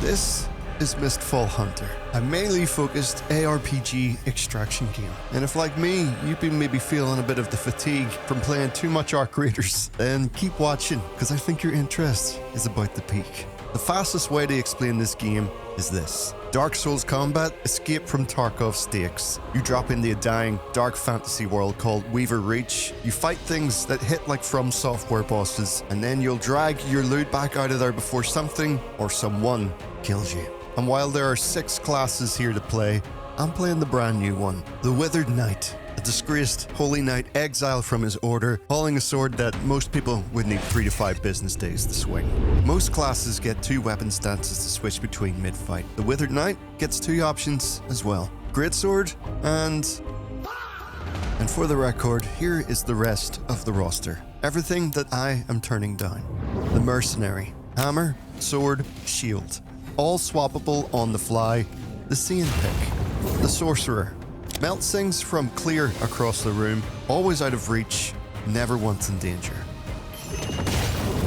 This is Mistfall Hunter, a melee focused ARPG extraction game. And if like me, you've been maybe feeling a bit of the fatigue from playing too much Arc Raiders, then keep watching, because I think your interest is about to peak. The fastest way to explain this game is this. Dark Souls combat, escape from Tarkov's stakes. You drop into a dying, dark fantasy world called Weaver Reach. You fight things that hit like From Software bosses, and then you'll drag your loot back out of there before something or someone kills you. And while there are 6 classes here to play, I'm playing the brand new one, the Withered Knight. A disgraced holy knight exiled from his order, hauling a sword that most people would need 3 to 5 business days to swing. Most classes get 2 weapon stances to switch between mid-fight. The Withered Knight gets 2 options as well. Greatsword and for the record, here is the rest of the roster. Everything that I am turning down. The Mercenary. Hammer, sword, shield. All swappable on the fly. The Scene Pick. The Sorcerer. Melt things from clear across the room, always out of reach, never once in danger.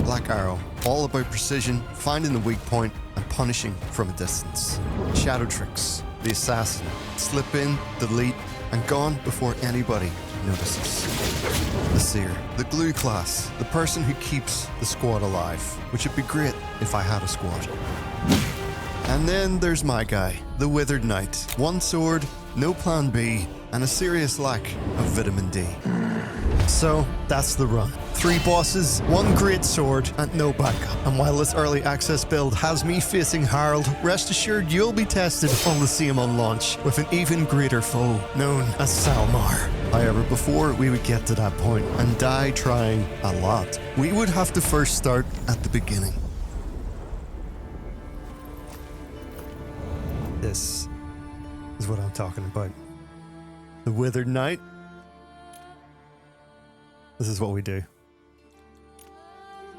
Black Arrow, all about precision, finding the weak point, and punishing from a distance. Shadow Tricks, the Assassin, slip in, delete, and gone before anybody notices. The Seer, the glue class, the person who keeps the squad alive, which would be great if I had a squad. And then there's my guy, the Withered Knight. 1 sword, no plan B, and a serious lack of vitamin D. So, that's the run. 3 bosses, 1 great sword, and no backup. And while this early access build has me facing Harold, rest assured you'll be tested all the same on launch with an even greater foe known as Salmar. However, before we would get to that point and die trying a lot, we would have to first start at the beginning. This is what I'm talking about. The Withered Knight. This is what we do.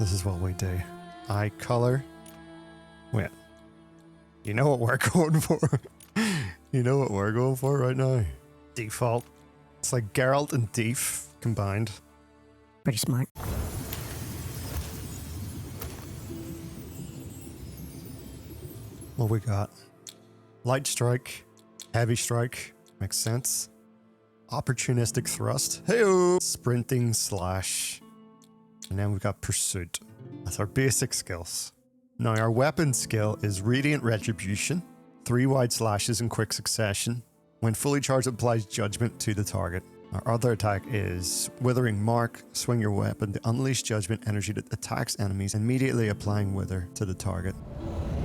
This is what we do. Eye color. Wait. You know what we're going for? You know what we're going for right now? Default. It's like Geralt and Deef combined. Pretty smart. What we got? Light strike, heavy strike, makes sense. Opportunistic thrust, hey-o! Sprinting slash. And then we've got pursuit. That's our basic skills. Now our weapon skill is Radiant Retribution, 3 wide slashes in quick succession. When fully charged, applies judgment to the target. Our other attack is Withering Mark, swing your weapon to unleash judgment energy that attacks enemies, immediately applying Wither to the target.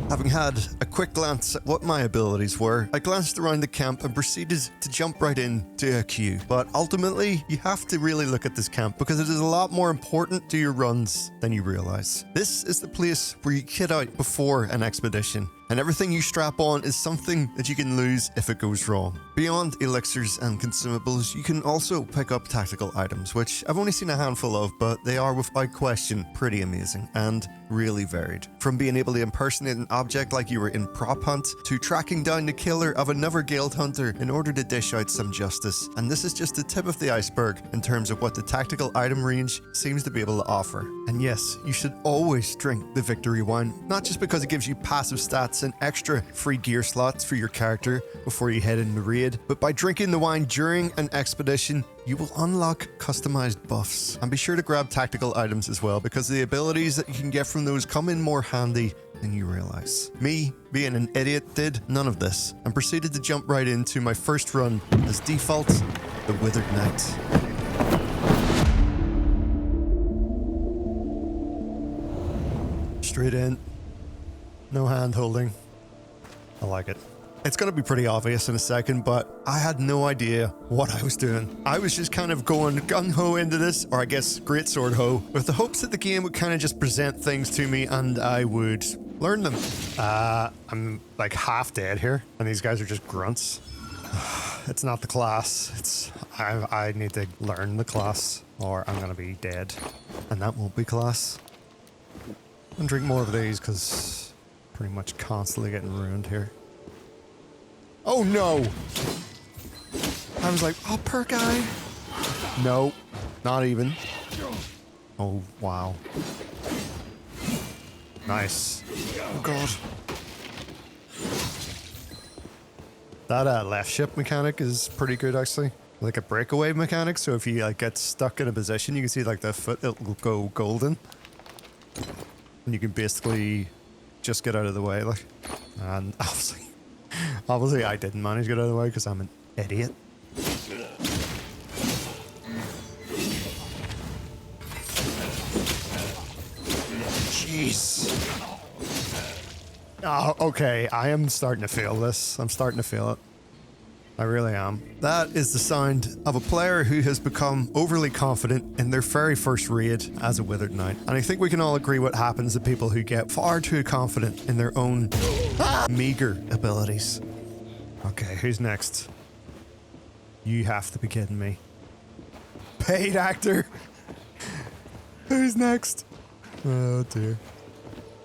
Having had a quick glance at what my abilities were, I glanced around the camp and proceeded to jump right into a queue. But ultimately, you have to really look at this camp because it is a lot more important to your runs than you realize. This is the place where you kit out before an expedition, and everything you strap on is something that you can lose if it goes wrong. Beyond elixirs and consumables, you can also pick up tactical items, which I've only seen a handful of, but they are without question pretty amazing and really varied. From being able to impersonate an object like you were in Prop Hunt, to tracking down the killer of another guild hunter in order to dish out some justice. And this is just the tip of the iceberg in terms of what the tactical item range seems to be able to offer. And yes, you should always drink the victory wine, not just because it gives you passive stats and extra free gear slots for your character before you head into raid, but by drinking the wine during an expedition, you will unlock customized buffs. And be sure to grab tactical items as well, because the abilities that you can get from those come in more handy than you realize. Me, being an idiot, did none of this and proceeded to jump right into my first run as default, the Withered Knight. Straight in, no hand holding. I like it. It's going to be pretty obvious in a second, but I had no idea what I was doing. I was just kind of going gung-ho into this, or I guess greatsword ho, with the hopes that the game would kind of just present things to me and I would learn them. I'm like half dead here, and these guys are just grunts. It's not the class. I need to learn the class, or I'm going to be dead. And that won't be class. And drink more of these, because pretty much constantly getting ruined here. Oh no! I was like, oh, per guy? No, not even. Oh, wow. Nice. Oh god. That left shift mechanic is pretty good, actually. Like a breakaway mechanic, so if you like get stuck in a position, you can see like the foot, it'll go golden. And you can basically just get out of the way, like. And obviously I didn't manage to get out of the way because I'm an idiot. Jeez. Oh, okay, I am starting to feel this. I'm starting to feel it. I really am. That is the sound of a player who has become overly confident in their very first raid as a Withered Knight. And I think we can all agree what happens to people who get far too confident in their own meager abilities. Okay, who's next? You have to be kidding me. Paid actor! Who's next? Oh dear.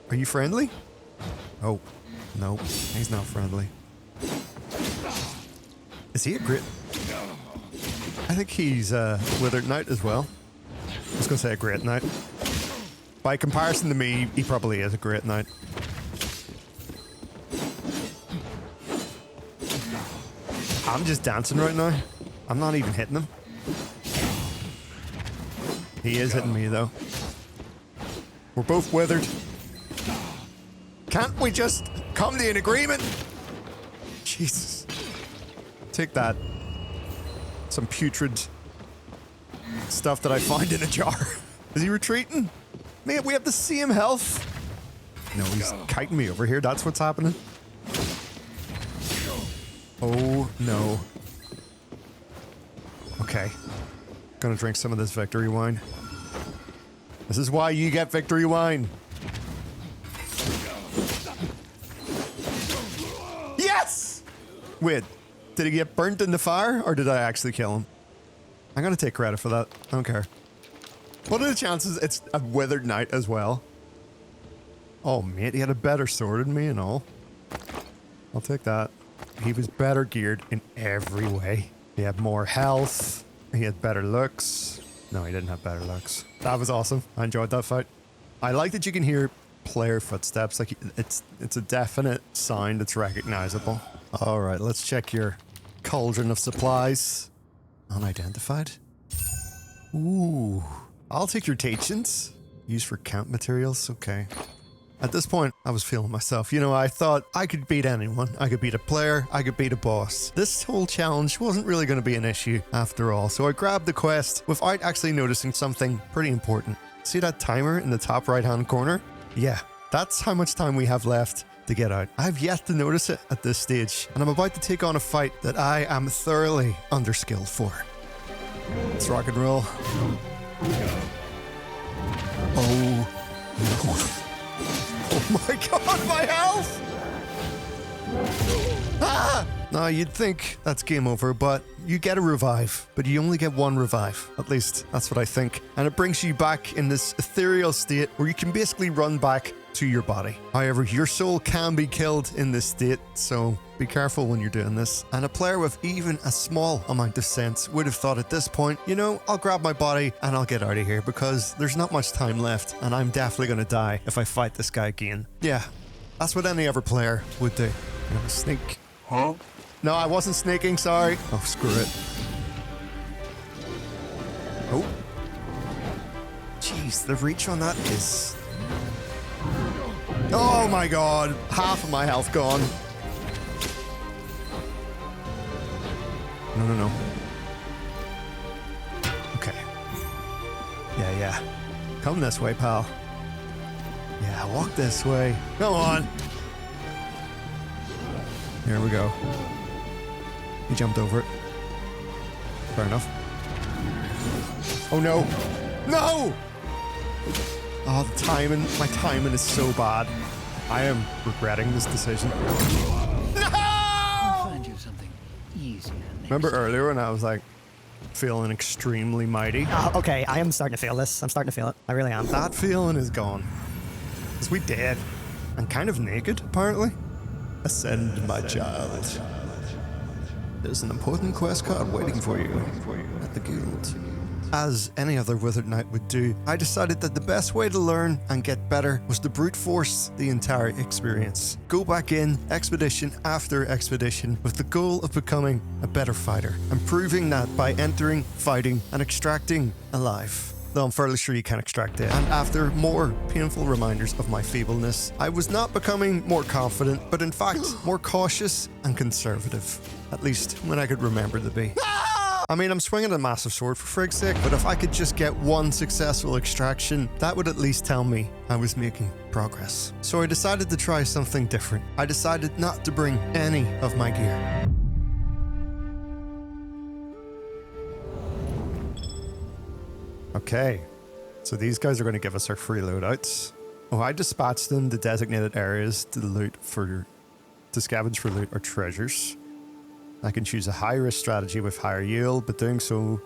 Are you friendly? Oh, no, he's not friendly. Is he a grit? I think he's a Withered Knight as well. I was going to say a Great Knight. By comparison to me, he probably is a Great Knight. I'm just dancing right now. I'm not even hitting him. He is hitting me though. We're both withered. Can't we just come to an agreement? Jesus. Take that. Some putrid stuff that I find in a jar. Is he retreating? Man, we have the same health. No, he's kiting me over here. That's what's happening. Oh, no. Okay. Gonna drink some of this victory wine. This is why you get victory wine. Yes! Wait, did he get burnt in the fire or did I actually kill him? I'm gonna take credit for that. I don't care. What are the chances it's a Withered Knight as well? Oh, mate, he had a better sword than me and all. I'll take that. He was better geared in every way. He had more health. He had better looks. No, he didn't have better looks. That was awesome. I enjoyed that fight. I like that you can hear player footsteps. Like it's a definite sound that's recognizable. All right, let's check your cauldron of supplies. Unidentified. Ooh, I'll take your teachings. Used for camp materials. Okay. At this point, I was feeling myself. You know, I thought I could beat anyone. I could beat a player. I could beat a boss. This whole challenge wasn't really going to be an issue after all. So I grabbed the quest without actually noticing something pretty important. See that timer in the top right-hand corner? Yeah, that's how much time we have left to get out. I've yet to notice it at this stage, and I'm about to take on a fight that I am thoroughly underskilled for. Let's rock and roll. Oh, no. Oh my god, my health! Ah! Now, you'd think that's game over, but you get a revive. But you only get one revive. At least, that's what I think. And it brings you back in this ethereal state where you can basically run back to your body. However, your soul can be killed in this state, so be careful when you're doing this. And a player with even a small amount of sense would have thought at this point, you know, I'll grab my body and I'll get out of here because there's not much time left and I'm definitely going to die if I fight this guy again. Yeah, that's what any other player would do. I'm gonna sneak. Huh? No, I wasn't sneaking, sorry. Oh, screw it. Oh. Jeez, the reach on that is... Oh my god, half of my health gone. No. Okay. Yeah. Come this way, pal. Yeah, walk this way. Come on. Here we go. He jumped over it. Fair enough. Oh no. No! Oh, the timing. My timing is so bad. I am regretting this decision. No! I'll find you something easier. Remember earlier when I was like feeling extremely mighty? Okay, I am starting to feel this. I'm starting to feel it. I really am. That feeling is gone. Because we dead. And kind of naked, apparently. Ascend, my child. There's an important quest card waiting for you at the guild. As any other Withered Knight would do, I decided that the best way to learn and get better was to brute force the entire experience. Go back in expedition after expedition with the goal of becoming a better fighter and proving that by entering, fighting, and extracting alive. Though I'm fairly sure you can extract it. And after more painful reminders of my feebleness, I was not becoming more confident, but in fact more cautious and conservative. At least when I could remember to be. I mean, I'm swinging a massive sword for frig's sake, but if I could just get one successful extraction, that would at least tell me I was making progress. So I decided to try something different. I decided not to bring any of my gear. Okay, so these guys are going to give us our free loadouts. Oh, I dispatched them to designated areas to scavenge for loot or treasures. I can choose a high-risk strategy with higher yield, but doing so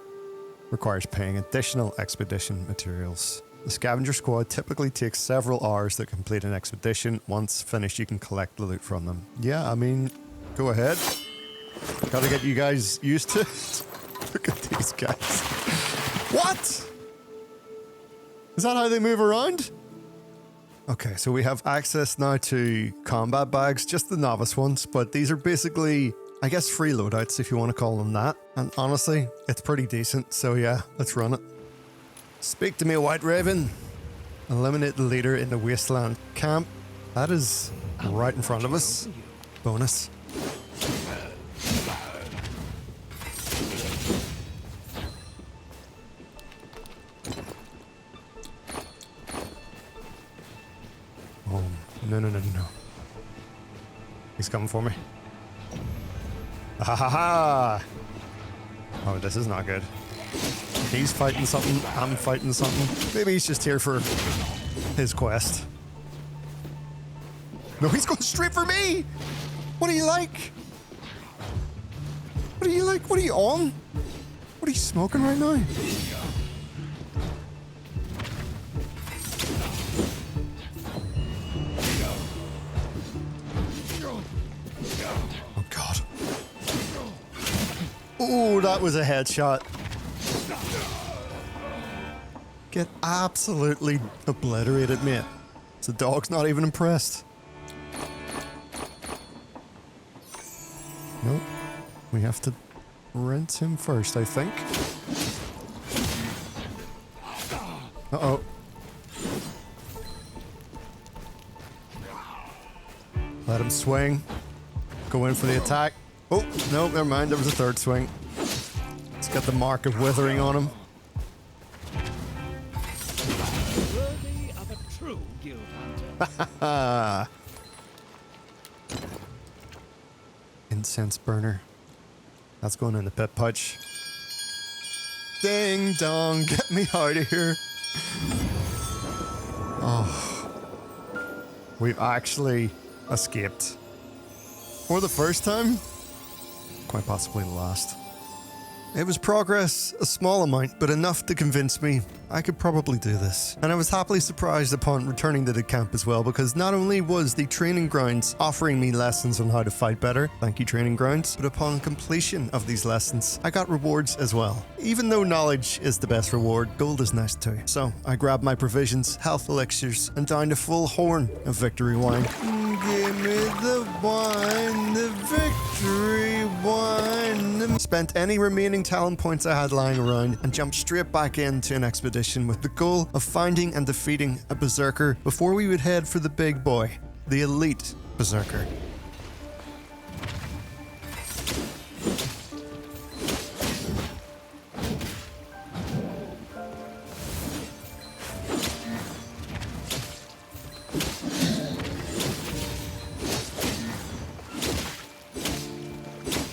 requires paying additional expedition materials. The scavenger squad typically takes several hours to complete an expedition. Once finished, you can collect the loot from them. Yeah, I mean, go ahead. Gotta get you guys used to it. Look at these guys. What? Is that how they move around? Okay, so we have access now to combat bags, just the novice ones, but these are basically, I guess, free loadouts if you want to call them that. And honestly, it's pretty decent, so yeah, let's run it. Speak to me, White Raven. Eliminate the leader in the wasteland camp. That is right in front of us. Bonus. Oh, no. He's coming for me. Ha ha ha! Oh, this is not good. He's fighting something, I'm fighting something. Maybe he's just here for his quest. No, he's going straight for me! What are you like? What are you like? What are you on? What are you smoking right now? Oh, God. Oh, that was a headshot. Get absolutely obliterated, mate. The dog's not even impressed. Nope. We have to rinse him first, I think. Uh-oh. Let him swing. Go in for the attack. Oh, no, never mind. There was a third swing. It's got the mark of withering on him. Worthy of a true guild hunter. Incense burner. That's going in the pit pouch. Ding dong, get me out of here. Oh. We've actually escaped. For the first time, quite possibly the last. It was progress, a small amount, but enough to convince me I could probably do this. And I was happily surprised upon returning to the camp as well, because not only was the training grounds offering me lessons on how to fight better, thank you training grounds, but upon completion of these lessons, I got rewards as well. Even though knowledge is the best reward, gold is nice too. So I grabbed my provisions, health elixirs, and downed a full horn of victory wine. Give me the wine, the victory wine. Spent any remaining talent points I had lying around and jumped straight back into an expedition with the goal of finding and defeating a berserker before we would head for the big boy, the elite berserker.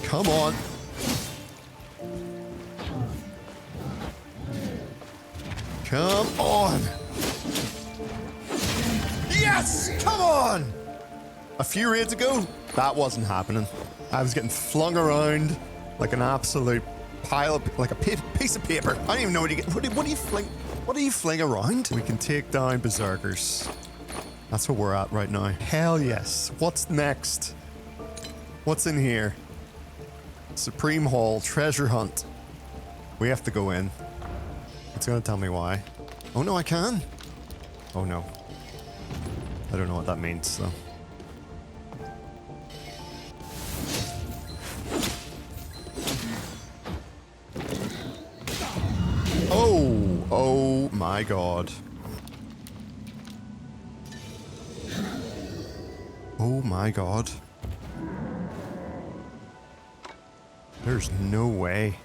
Come on. Come on. Yes! Come on! A few raids ago, that wasn't happening. I was getting flung around like an absolute pile of, like a piece of paper. I don't even know what you get. What do you fling around? We can take down berserkers. That's where we're at right now. Hell yes. What's next? What's in here? Supreme Hall, treasure hunt. We have to go in. It's gonna tell me why. Oh no, I can. Oh no. I don't know what that means though. Oh my god. Oh my god. There's no way.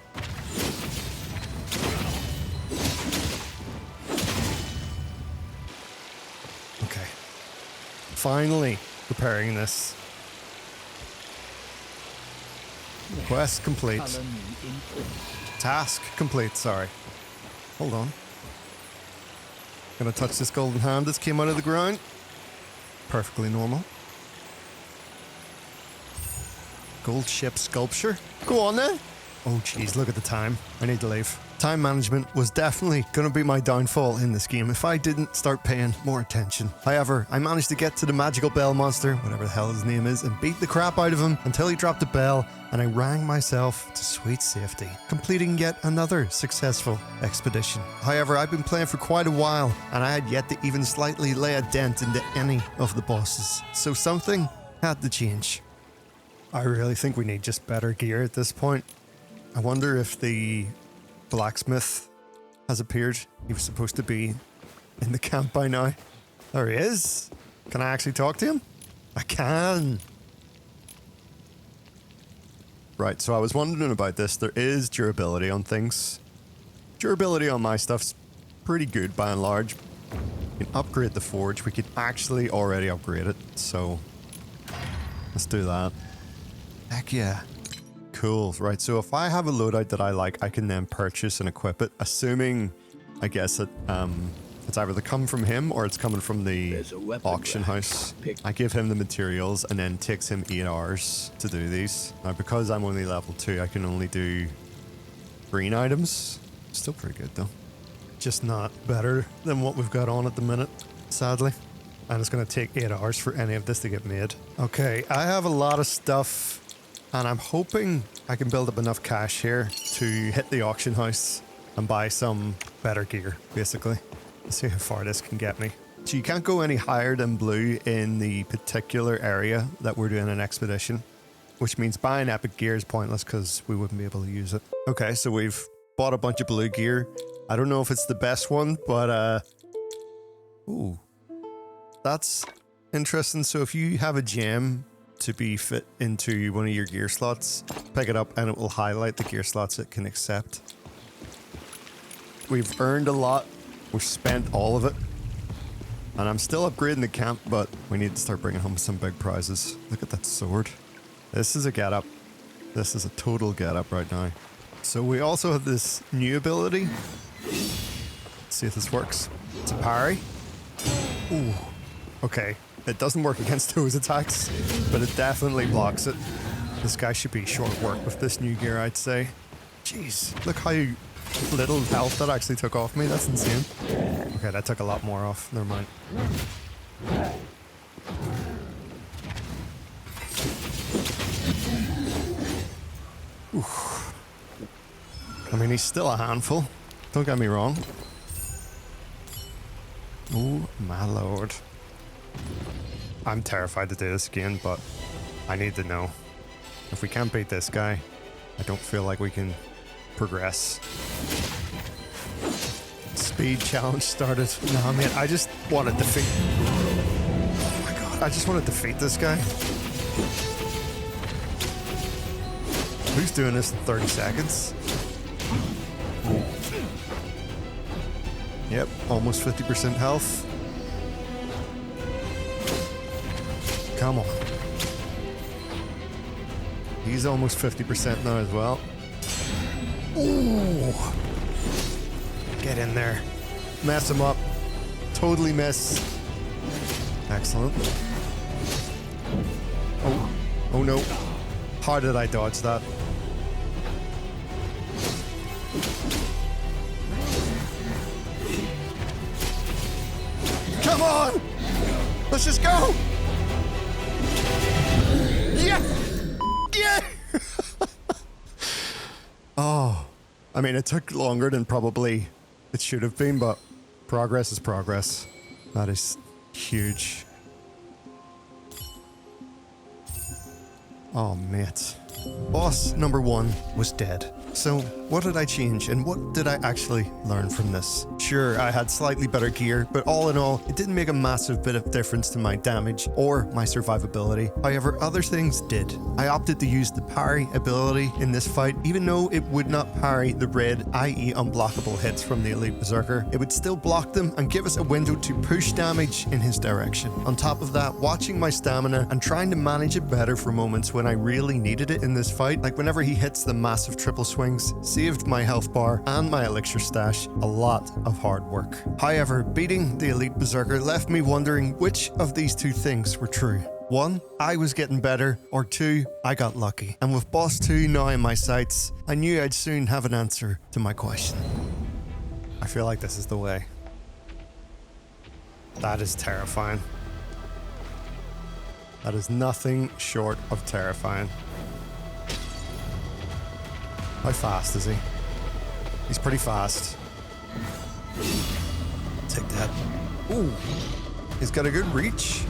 Okay. Finally preparing this. Quest complete. Color me in print. Task complete, sorry. Hold on. Gonna touch this golden hand that came out of the ground. Perfectly normal. Gold ship sculpture. Go on then. Oh jeez, look at the time. I need to leave. Time management was definitely going to be my downfall in this game if I didn't start paying more attention. However, I managed to get to the magical bell monster, whatever the hell his name is, and beat the crap out of him until he dropped a bell, and I rang myself to sweet safety, completing yet another successful expedition. However, I've been playing for quite a while, and I had yet to even slightly lay a dent into any of the bosses, so something had to change. I really think we need just better gear at this point. I wonder if the blacksmith has appeared. He was supposed to be in the camp by now. There he is. Can I actually talk to him? I can. Right, so I was wondering about this. There is durability on things. Durability on my stuff's pretty good by and large. We can upgrade the forge. We could actually already upgrade it, so let's do that. Heck yeah. Cool. Right, so if I have a loadout that I like, I can then purchase and equip it, assuming, I guess, that it's either to come from him or it's coming from the auction house. I give him the materials and then it takes him 8 hours to do these. Now, because I'm only level 2, I can only do green items. Still pretty good, though. Just not better than what we've got on at the minute, sadly. And it's going to take 8 hours for any of this to get made. Okay, I have a lot of stuff. And I'm hoping I can build up enough cash here to hit the auction house and buy some better gear, basically. Let's see how far this can get me. So you can't go any higher than blue in the particular area that we're doing an expedition, which means buying epic gear is pointless because we wouldn't be able to use it. Okay, so we've bought a bunch of blue gear. I don't know if it's the best one, but ooh, that's interesting. So if you have a gem to be fit into one of your gear slots, pick it up and it will highlight the gear slots it can accept. We've earned a lot. We've spent all of it. And I'm still upgrading the camp, but we need to start bringing home some big prizes. Look at that sword. This is a get-up. This is a total get-up right now. So we also have this new ability. Let's see if this works. It's a parry. Ooh. Okay. It doesn't work against those attacks, but it definitely blocks it. This guy should be short work with this new gear, I'd say. Jeez, look how little health that actually took off me. That's insane. Okay, that took a lot more off. Never mind. Oof. I mean, he's still a handful. Don't get me wrong. Oh, my lord. I'm terrified to do this again, but I need to know. If we can't beat this guy, I don't feel like we can progress. Speed challenge started. Nah, man, I just want to defeat... Oh my god, I just want to defeat this guy. Who's doing this in 30 seconds? Yep, almost 50% health. Come on. He's almost 50% now as well. Ooh. Get in there. Mess him up. Totally miss. Excellent. Oh. Oh no. How did I dodge that? Come on! Let's just go! Yeah! Yeah! Oh. I mean, it took longer than probably it should have been, but progress is progress. That is huge. Oh, mate. Boss number 1 was dead. So, what did I change and what did I actually learn from this? Sure, I had slightly better gear, but all in all, it didn't make a massive bit of difference to my damage or my survivability. However, other things did. I opted to use the parry ability in this fight, even though it would not parry the red, i.e. unblockable hits from the Elite Berserker. It would still block them and give us a window to push damage in his direction. On top of that, watching my stamina and trying to manage it better for moments when I really needed it in this fight, like whenever he hits the massive triple swings, saved my health bar and my elixir stash. A lot of hard work. However, beating the Elite Berserker left me wondering which of these two things were true. 1, I was getting better, or 2, I got lucky. And with boss 2 now in my sights, I knew I'd soon have an answer to my question. I feel like this is the way. That is terrifying. That is nothing short of terrifying. How fast is he? He's pretty fast. Take that. Ooh. He's got a good reach.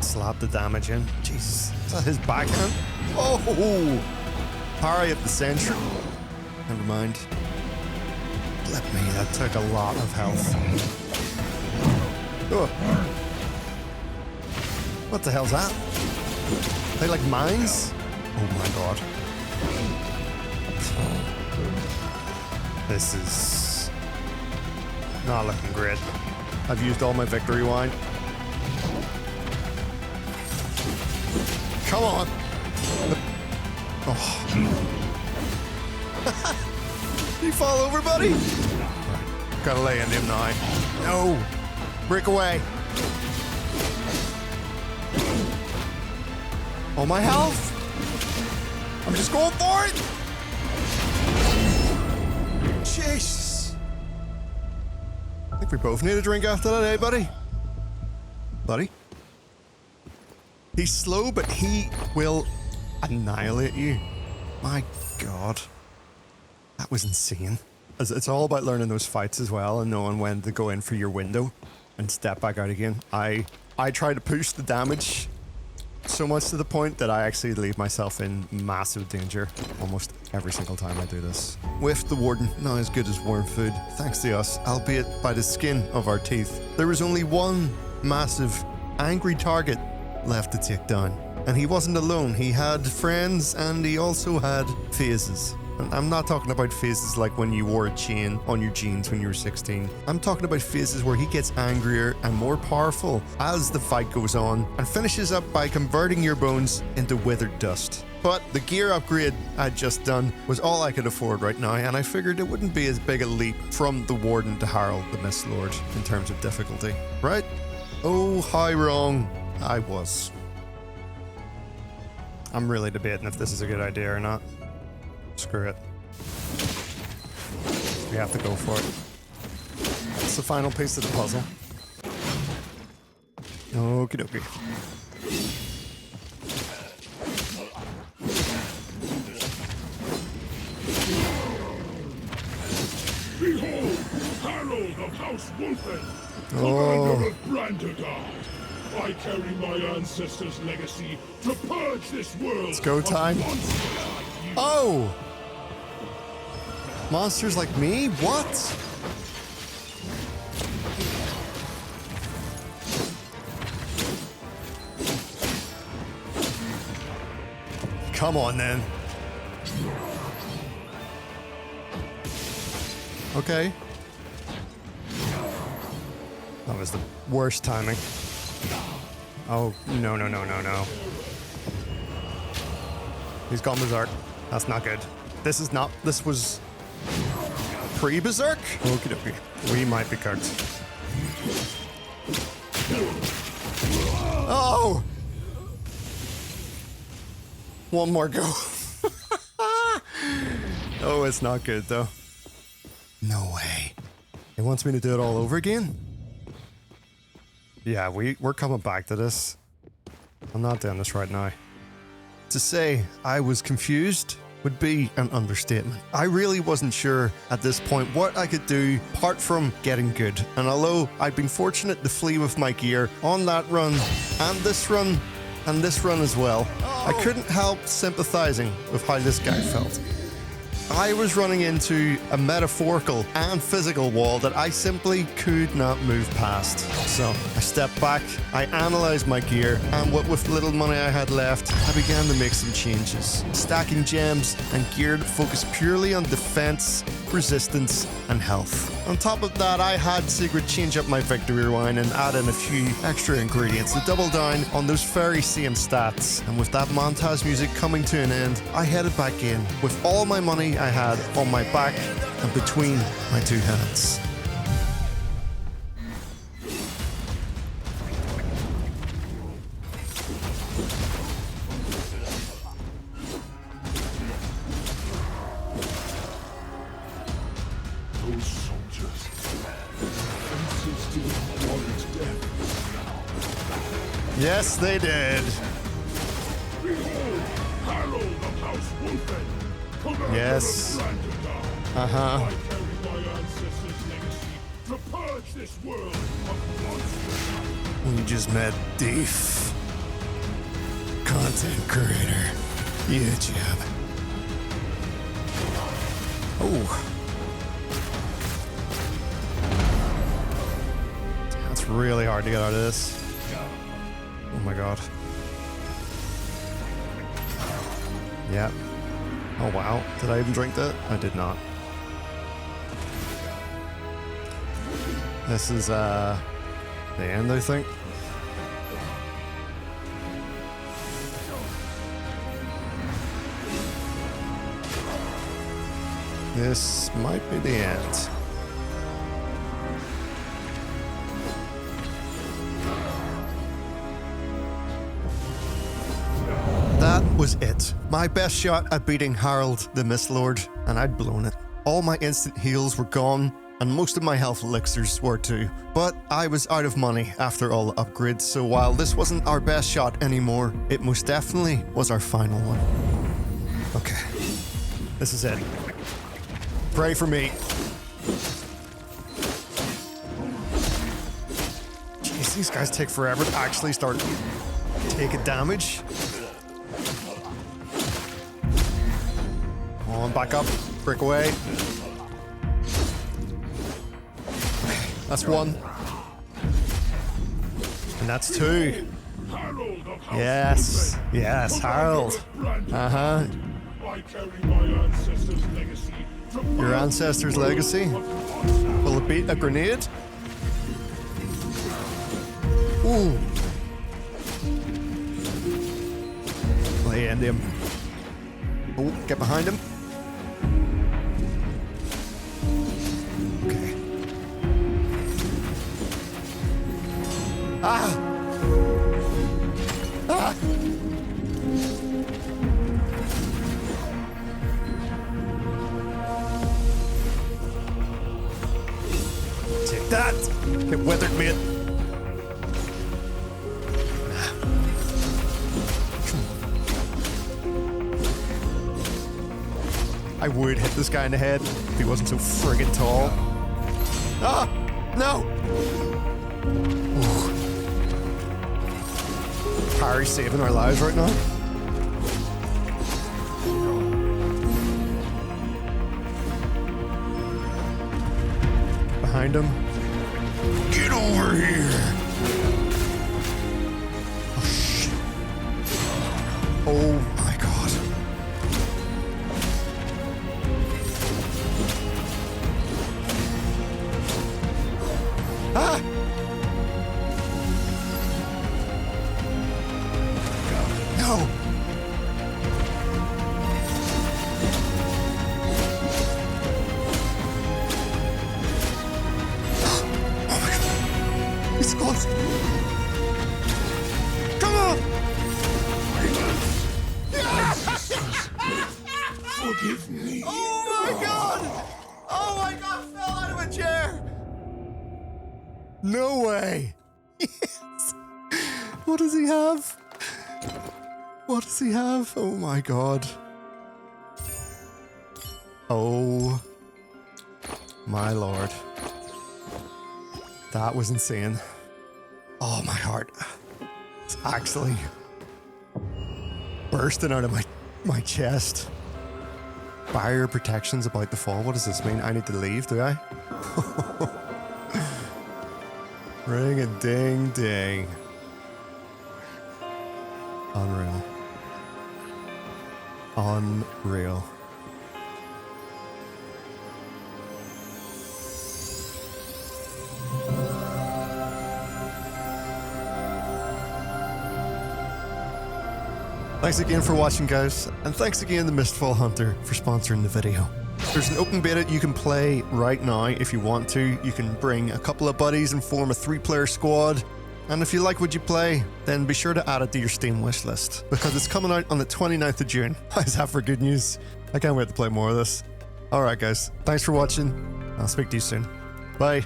Slap the damage in. Jesus. Is that his backhand? Oh! Parry at the center. Never mind. Let me. That took a lot of health. Oh. What the hell's that? They like mines? Oh my god. This is not looking great. I've used all my victory wine. Come on. Oh. Did you fall over, buddy? Right. Gotta lay into him now. No. Break away. Oh, my health! I'm just going for it! Jesus! I think we both need a drink after that, eh, buddy? Buddy? He's slow, but he will annihilate you. My god. That was insane. It's all about learning those fights as well and knowing when to go in for your window and step back out again. I try to push the damage so much to the point that I actually leave myself in massive danger almost every single time I do this. With the Warden not as good as worm food, thanks to us, albeit by the skin of our teeth. There was only one massive, angry target left to take down. And he wasn't alone. He had friends and he also had phases. And I'm not talking about phases like when you wore a chain on your jeans when you were 16. I'm talking about phases where he gets angrier and more powerful as the fight goes on and finishes up by converting your bones into withered dust. But the gear upgrade I'd just done was all I could afford right now, and I figured it wouldn't be as big a leap from the Warden to Harold the Mist Lord in terms of difficulty, right? Oh, how wrong I was. I'm really debating if this is a good idea or not. Screw it. We have to go for it. It's the final piece of the puzzle. Okie dokie. Behold, Harold of House Wolfen, Oh. commander of Brandegard. I carry my ancestors' legacy to purge this world. It's go time. Of monsters like you. Oh! Monsters like me? What? Come on then. Okay. That was the worst timing. Oh, no, no, no, no, no. He's gone berserk. That's not good. This is not... This was... pre-berserk? Okie dokie. We might be cooked. Oh! One more go. Oh, it's not good, though. No way. It wants me to do it all over again? Yeah, we're coming back to this. I'm not doing this right now. To say I was confused would be an understatement. I really wasn't sure at this point what I could do apart from getting good. And although I've been fortunate to flee with my gear on that run and this run as well, I couldn't help sympathizing with how this guy felt. I was running into a metaphorical and physical wall that I simply could not move past. So I stepped back, I analysed my gear, and what with little money I had left, I began to make some changes, stacking gems and gear that focused purely on defense, resistance, and health. On top of that, I had Secret change up my victory rewind and add in a few extra ingredients to double down on those very same stats. And with that montage music coming to an end, I headed back in with all my money I had on my back and between my two hands. Those soldiers. Fences didn't warrant death. Yes, they did. Behold, Harold of House Wolfen, commander Yes. of Brandon. Uh-huh. I carry my ancestors' legacy to purge this world of monsters. We just met Deef. Content creator. YouTube. Oh. That's really hard to get out of this. Oh my god. Yeah. Oh wow. Did I even drink that? I did not. This is the end, I think. This might be the end. That was it. My best shot at beating Harold the Mist Lord, and I'd blown it. All my instant heals were gone, and most of my health elixirs were too. But I was out of money after all the upgrades, so while this wasn't our best shot anymore, it most definitely was our final one. Okay. This is it. Pray for me. Jeez, these guys take forever to actually start taking damage. On, back up, break away. Okay, that's one. And that's two. Harold of House Yes, Wolfen, yes, commander Harold. of Brandon. Uh-huh. I carry my ancestors' legacy to Your purge ancestors' this world legacy? of monsters. Will it beat a grenade? Ooh. Lay into him. Oh, get behind him. Okay. Ah! Ah! Take that! Get weathered, mate. I would hit this guy in the head if he wasn't so friggin' tall. Ah! No! Ooh. Harry's saving our lives right now. Behind him. Get over here! Oh, shit. Oh my god. Ah! No! It's close. Come on! Forgive me. Oh my god! Oh my god, fell out of a chair! No way! Yes! What does he have? What does he have? Oh my god. Oh my lord. That was insane. Oh, my heart. It's actually bursting out of my chest. Barrier protection's about to fall. What does this mean? I need to leave, do I? Ring a ding ding. Unreal. Unreal. Thanks again for watching, guys, and thanks again to Mistfall Hunter for sponsoring the video. There's an open beta you can play right now if you want to. You can bring a couple of buddies and form a 3-player squad. And if you like what you play, then be sure to add it to your Steam wishlist, because it's coming out on the 29th of June. How's that for good news? I can't wait to play more of this. Alright guys, thanks for watching. I'll speak to you soon. Bye.